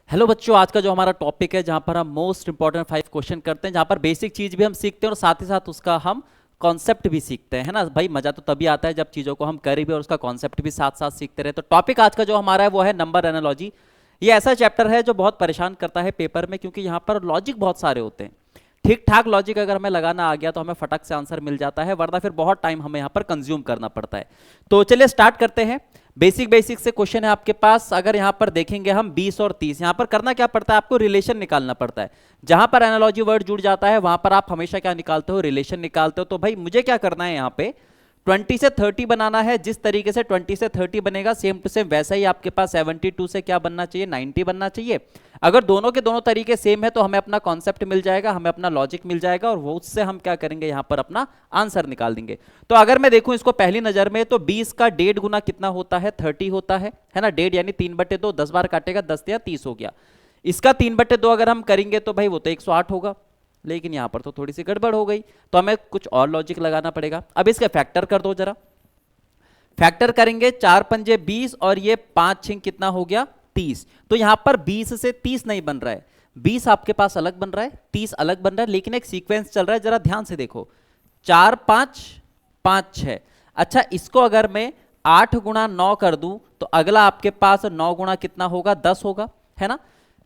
Hello बच्चों, आज का जो हमारा टॉपिक है जहां पर हम मोस्ट इंपॉर्टेंट 5 क्वेश्चन करते हैं, जहां पर बेसिक चीज भी हम सीखते हैं और साथ ही साथ उसका हम कॉन्सेप्ट भी सीखते हैं, है ना भाई। मजा तो तभी आता है जब चीजों को हम करें भी और उसका कॉन्सेप्ट भी साथ साथ सीखते रहे। तो टॉपिक आज का जो हमारा है वो है नंबर एनालॉजी। ये ऐसा चैप्टर है जो बहुत परेशान करता है पेपर में, क्योंकि यहाँ पर लॉजिक बहुत सारे होते हैं। ठीक ठाक लॉजिक अगर हमें लगाना आ गया तो हमें फटक से आंसर मिल जाता है, वरना फिर बहुत टाइम हमें यहाँ पर कंज्यूम करना पड़ता है। तो चलिए स्टार्ट करते हैं। बेसिक बेसिक से क्वेश्चन है आपके पास। अगर यहां पर देखेंगे हम 20 और 30, यहां पर करना क्या पड़ता है, आपको रिलेशन निकालना पड़ता है। जहां पर एनालॉजी वर्ड जुड़ जाता है वहां पर आप हमेशा क्या निकालते हो, रिलेशन निकालते हो। तो भाई मुझे क्या करना है, यहां पे 20 से 30 बनाना है। जिस तरीके से 20 से 30 बनेगा सेम टू सेम वैसा ही आपके पास 72 से क्या बनना चाहिए, 90 बनना चाहिए। अगर दोनों के दोनों तरीके सेम है तो हमें अपना कॉन्सेप्ट मिल जाएगा, हमें अपना लॉजिक मिल जाएगा, और वो उससे हम क्या करेंगे, यहां पर अपना आंसर निकाल देंगे। तो अगर मैं देखूं इसको पहली नजर में, तो 20 का 1.5 गुना कितना होता है, 30 होता है ना। 1.5 यानी 3/2, 10 बार काटेगा 10 या 30 हो गया। इसका 3/2 अगर हम करेंगे तो भाई वो तो 108 होगा। लेकिन यहां पर तो थोड़ी सी गड़बड़ हो गई, तो हमें कुछ और लॉजिक लगाना पड़ेगा। अब इसके फैक्टर कर दो जरा। फैक्टर करेंगे 4 पंजे 20 और ये 5 6 कितना हो गया, 30। तो यहां पर 20 से 30 नहीं बन रहा है, 20 आपके पास अलग बन रहा है, 30 अलग बन रहा है, लेकिन एक सीक्वेंस चल रहा है, जरा ध्यान से देखो। 4 5 5 6। अच्छा, इसको अगर मैं 8 गुणा 9 कर दूं तो अगला आपके पास 9 गुणा कितना होगा, 10 होगा, है ना।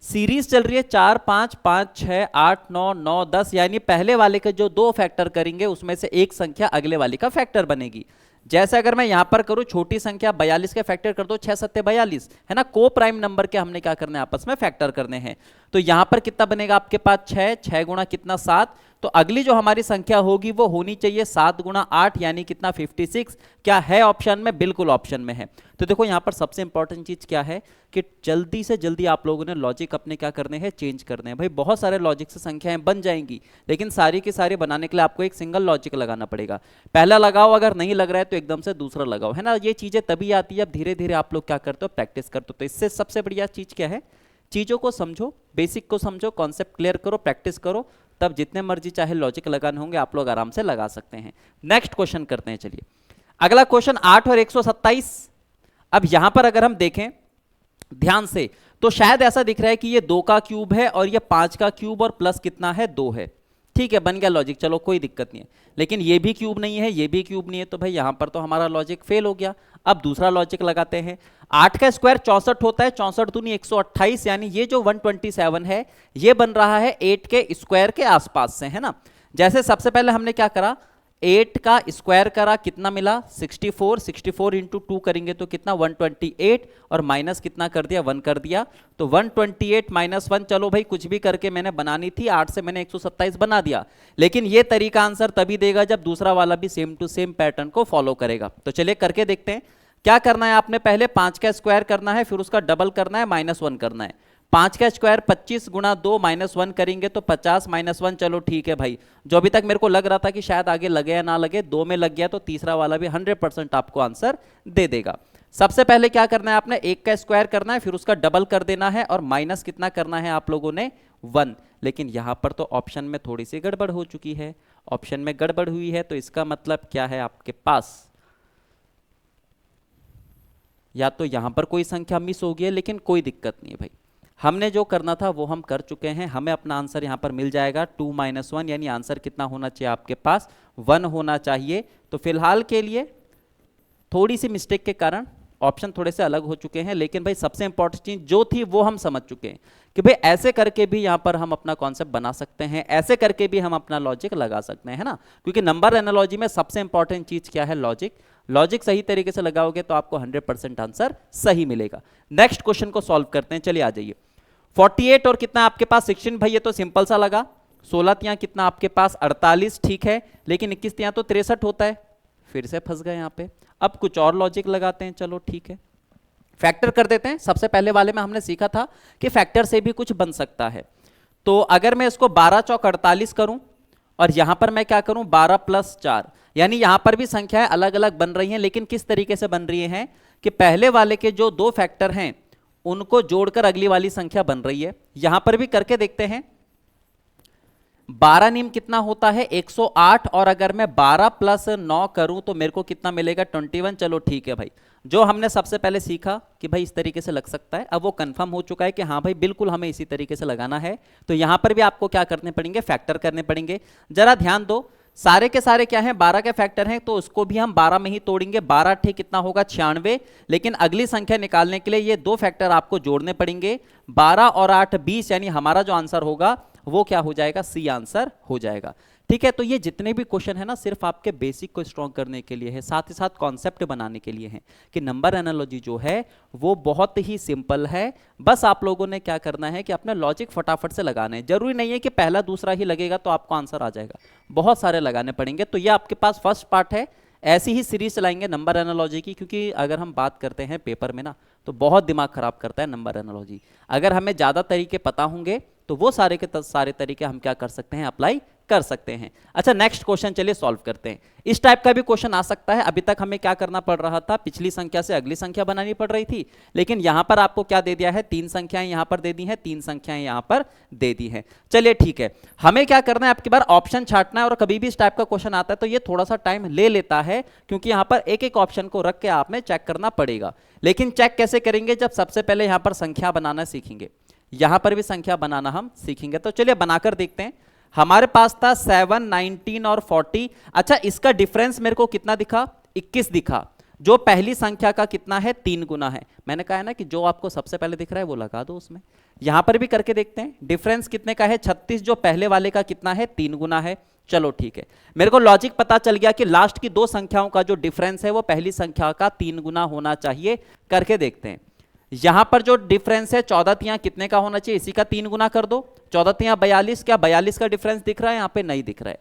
सीरीज चल रही है 4 5 5 6 8 9 9 10, यानी पहले वाले के जो दो फैक्टर करेंगे उसमें से एक संख्या अगले वाले का फैक्टर बनेगी। जैसे अगर मैं यहां पर करूं, छोटी संख्या 42 के फैक्टर कर दो, 6 7 42, है ना। को प्राइम नंबर के हमने क्या करने, आपस में फैक्टर करने हैं। तो यहां पर कितना बनेगा आपके पास, 6 6 गुणा कितना, 7। तो अगली जो हमारी संख्या होगी वो होनी चाहिए 7 गुणा 8, यानी कितना, 56। क्या है ऑप्शन में, बिल्कुल ऑप्शन में है। तो देखो यहां पर सबसे इंपॉर्टेंट चीज क्या है कि जल्दी से जल्दी आप लोगों ने लॉजिक अपने क्या करने हैं, चेंज करने हैं। भाई बहुत सारे लॉजिक से संख्याएं बन जाएंगी, लेकिन सारी की सारी बनाने के लिए आपको एक सिंगल लॉजिक लगाना पड़ेगा। पहला लगाओ, अगर नहीं लग रहा है तो एकदम से दूसरा लगाओ, है ना। ये चीजें तभी आती है, अब धीरे धीरे आप लोग क्या करते हो, प्रैक्टिस करते हो। तो इससे सबसे बढ़िया चीज क्या है, चीजों को समझो, बेसिक को समझो, कॉन्सेप्ट क्लियर करो, प्रैक्टिस करो, तब जितने मर्जी चाहे लॉजिक लगाने होंगे आप लोग आराम से लगा सकते हैं। नेक्स्ट क्वेश्चन करते हैं, चलिए अगला क्वेश्चन 8 और 127। अब यहां पर अगर हम देखें ध्यान से, तो शायद ऐसा दिख रहा है कि ये 2 का क्यूब है और ये 5 का क्यूब और प्लस कितना है, 2 है। ठीक है, बन गया लॉजिक, चलो कोई दिक्कत नहीं है। लेकिन ये भी क्यूब नहीं है, ये भी क्यूब नहीं है, तो भाई यहां पर तो हमारा लॉजिक फेल हो गया। अब दूसरा लॉजिक लगाते हैं। 8 का स्क्वायर 64 होता है, 64 दूनी 128, यानी ये जो 127 है ये बन रहा है 8 के स्क्वायर के आसपास से, है ना। जैसे सबसे पहले हमने क्या करा, 8 का स्क्वायर करा, कितना मिला, 64। 64 इंटू 2 करेंगे तो कितना, 128, और माइनस कितना कर दिया, 1 कर दिया। तो 128 माइनस 1, चलो भाई कुछ भी करके मैंने बनानी थी, 8 से मैंने 127 बना दिया। लेकिन ये तरीका आंसर तभी देगा जब दूसरा वाला भी सेम टू सेम पैटर्न को फॉलो करेगा। तो चलिए करके देखते हैं। क्या करना है आपने, पहले 5 का स्क्वायर करना है, फिर उसका डबल करना है, -1 करना है। 5 का स्क्वायर 25 गुणा 2 -1 करेंगे तो 50 -1, चलो ठीक है भाई। जो अभी तक मेरे को लग रहा था कि शायद आगे लगे या ना लगे, 2 में लग गया, तो तीसरा वाला भी 100% आपको आंसर दे देगा। सबसे पहले क्या करना है आपने, 1 का स्क्वायर करना है, फिर उसका डबल कर देना है, और माइनस कितना करना है आप लोगों ने, 1। लेकिन यहां पर तो ऑप्शन में थोड़ी सी गड़बड़ हो चुकी है। ऑप्शन में गड़बड़ हुई है तो इसका मतलब क्या है आपके पास, या तो यहां पर कोई संख्या मिस हो गई है, लेकिन कोई दिक्कत नहीं है भाई। हमने जो करना था वो हम कर चुके हैं, हमें अपना आंसर यहां पर मिल जाएगा 2 - 1, यानी आंसर कितना होना चाहिए आपके पास, 1 होना चाहिए। तो फिलहाल के लिए थोड़ी सी मिस्टेक के कारण ऑप्शन थोड़े से अलग हो चुके हैं, लेकिन भाई सबसे इंपॉर्टेंट चीज जो थी वो हम समझ चुके हैं कि भाई ऐसे करके भी यहां पर हम अपना कॉन्सेप्ट बना सकते हैं, ऐसे करके भी हम अपना लॉजिक लगा सकते हैं, है ना। क्योंकि नंबर एनालॉजी में सबसे इंपॉर्टेंट चीज क्या है, लॉजिक। लॉजिक सही तरीके से लगाओगे तो आपको 100% आंसर सही मिलेगा। नेक्स्ट क्वेश्चन को सॉल्व करते हैं, चलिए आ जाइए। 48 और कितना आपके पास, 16, भाई ये तो सिंपल सा लगा। 16 तियां कितना आपके पास, 48, ठीक है। लेकिन 21 तियां तो 63 होता है, फिर से फंस गए यहां पे। अब कुछ और लॉजिक लगाते हैं, चलो ठीक है, फैक्टर कर देते हैं। सबसे पहले वाले में हमने सीखा था कि फैक्टर से भी कुछ बन सकता है। तो अगर मैं इसको 12 चौक 48 करूं, और यहां पर मैं क्या करूं, 12 + 4, यानी यहां पर भी संख्याएं अलग अलग बन रही हैं, लेकिन किस तरीके से बन रही हैं कि पहले वाले के जो दो फैक्टर हैं उनको जोड़कर अगली वाली संख्या बन रही है। यहां पर भी करके देखते हैं। 12 नीम कितना होता है, 108, और अगर मैं 12 + 9 करूं तो मेरे को कितना मिलेगा, 21। चलो ठीक है भाई, जो हमने सबसे पहले सीखा कि भाई इस तरीके से लग सकता है, अब वो कंफर्म हो चुका है कि हाँ भाई बिल्कुल हमें इसी तरीके से लगाना है। तो यहां पर भी आपको क्या करने पड़ेंगे, फैक्टर करने पड़ेंगे। जरा ध्यान दो, सारे के सारे क्या हैं, 12 के फैक्टर हैं, तो उसको भी हम 12 में ही तोड़ेंगे। 12 ठीक कितना होगा, 96। लेकिन अगली संख्या निकालने के लिए ये दो फैक्टर आपको जोड़ने पड़ेंगे, 12 और 8 20, यानी हमारा जो आंसर होगा वो क्या हो जाएगा, सी आंसर हो जाएगा। ठीक है, तो ये जितने भी क्वेश्चन है ना सिर्फ आपके बेसिक को स्ट्रॉन्ग करने के लिए है, साथ ही साथ कॉन्सेप्ट बनाने के लिए है कि नंबर एनालॉजी जो है वो बहुत ही सिंपल है। बस आप लोगों ने क्या करना है कि अपने लॉजिक फटाफट से लगाने हैं। जरूरी नहीं है कि पहला दूसरा ही लगेगा तो आपको आंसर आ जाएगा, बहुत सारे लगाने पड़ेंगे। तो ये आपके पास फर्स्ट पार्ट है। ऐसी ही सीरीज चलाएंगे नंबर एनालॉजी की, क्योंकि अगर हम बात करते हैं पेपर में ना तो बहुत दिमाग खराब करता है नंबर एनालॉजी। अगर हमें ज़्यादा तरीके पता होंगे तो वो सारे के सारे तरीके हम क्या कर सकते हैं, अप्लाई कर सकते हैं। अच्छा, नेक्स्ट क्वेश्चन चलिए सॉल्व करते हैं। इस टाइप का भी क्वेश्चन आ सकता है। अभी तक हमें क्या करना पड़ रहा था, पिछली संख्या से अगली संख्या बनानी पड़ रही थी, लेकिन यहां पर आपको क्या दे दिया है, 3 संख्याएं यहां पर दे दी हैं, 3 संख्याएं यहां पर दे दी हैं। चलिए ठीक है, हमें क्या करना है, आपकी बार ऑप्शन छांटना है। और कभी भी इस टाइप का क्वेश्चन आता है तो ये थोड़ा सा टाइम ले लेता है, क्योंकि यहां पर एक एक ऑप्शन को रख के आपने चेक करना पड़ेगा। लेकिन चेक कैसे करेंगे, जब सबसे पहले यहां पर संख्या बनाना सीखेंगे, यहां पर भी संख्या बनाना हम सीखेंगे। तो चलिए बनाकर देखते हैं। हमारे पास था 7, 19 और 40। अच्छा, इसका डिफरेंस मेरे को कितना दिखा, 21 दिखा। जो पहली संख्या का कितना है, 3 गुना है। मैंने कहा है ना कि जो आपको सबसे पहले दिख रहा है वो लगा दो उसमें। यहां पर भी करके देखते हैं, डिफरेंस कितने का है, 36। जो पहले वाले का कितना है, 3 गुना है। चलो ठीक है, मेरे को लॉजिक पता चल गया कि लास्ट की दो संख्याओं का जो डिफरेंस है वो पहली संख्या का 3 गुना होना चाहिए। करके देखते हैं। यहां पर जो डिफरेंस है 14 तियां कितने का होना चाहिए, इसी का 3 गुना कर दो। 14 तियां 42, क्या 42 का डिफरेंस दिख रहा है, यहां पे नहीं दिख रहा है।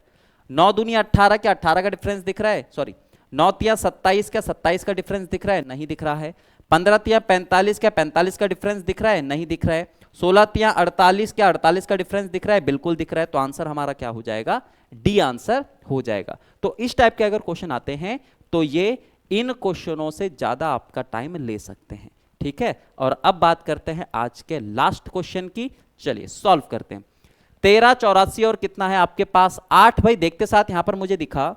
9 दूनी 18, क्या 18 का डिफरेंस दिख रहा है, सॉरी 9 तियां 27, क्या 27 का डिफरेंस दिख रहा है, नहीं दिख रहा है। 15 तियां 45, क्या 45 का डिफरेंस दिख रहा है, नहीं दिख रहा है। 16 तियां 48, क्या 48 का डिफरेंस दिख रहा है, बिल्कुल दिख रहा है। तो आंसर हमारा क्या हो जाएगा, डी आंसर हो जाएगा। तो इस टाइप के अगर क्वेश्चन आते हैं तो ये इन क्वेश्चनों से ज्यादा आपका टाइम ले सकते हैं। ठीक है, और अब बात करते हैं आज के लास्ट क्वेश्चन की। चलिए सॉल्व करते हैं। 13, 84 और कितना है आपके पास, 8। भाई देखते साथ यहां पर मुझे दिखा,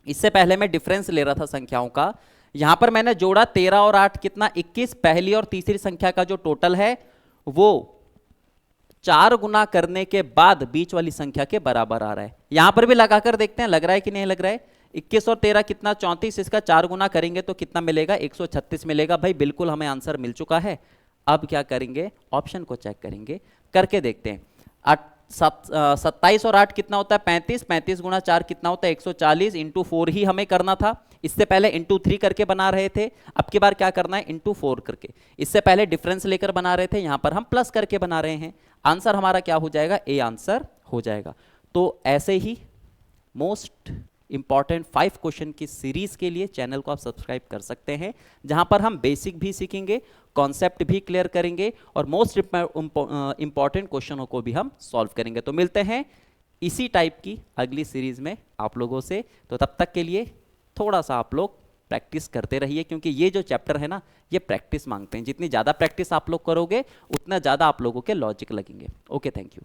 इससे पहले मैं डिफरेंस ले रहा था संख्याओं का, यहां पर मैंने जोड़ा 13 और 8 कितना, 21। पहली और तीसरी संख्या का जो टोटल है वो 4 गुना करने के बाद बीच वाली संख्या के बराबर आ रहा है। यहां पर भी लगाकर देखते हैं लग रहा है कि नहीं लग रहा है। 21 और 13 कितना, 34। इसका 4 गुना करेंगे तो कितना मिलेगा, 136 मिलेगा। भाई बिल्कुल हमें आंसर मिल चुका है। अब क्या करेंगे, ऑप्शन को चेक करेंगे, करके देखते हैं। 27 और 8 कितना होता है, 35। 35 गुना 4 कितना होता है, 140। इंटू 4 ही हमें करना था। इससे पहले इंटू 3 करके बना रहे थे, अब की बार क्या करना है, इंटू 4 करके। इससे पहले डिफरेंस लेकर बना रहे थे, यहां पर हम प्लस करके बना रहे हैं। आंसर हमारा क्या हो जाएगा, ए आंसर हो जाएगा। तो ऐसे ही मोस्ट इंपॉर्टेंट 5 क्वेश्चन की सीरीज के लिए चैनल को आप सब्सक्राइब कर सकते हैं, जहां पर हम बेसिक भी सीखेंगे, कॉन्सेप्ट भी क्लियर करेंगे और मोस्ट इंपॉर्टेंट क्वेश्चनों को भी हम सॉल्व करेंगे। तो मिलते हैं इसी टाइप की अगली सीरीज में आप लोगों से। तो तब तक के लिए थोड़ा सा आप लोग प्रैक्टिस करते रहिए, क्योंकि ये जो चैप्टर है ना ये प्रैक्टिस मांगते हैं। जितनी ज़्यादा प्रैक्टिस आप लोग करोगे उतना ज़्यादा आप लोगों के लॉजिक लगेंगे। Okay, thank you.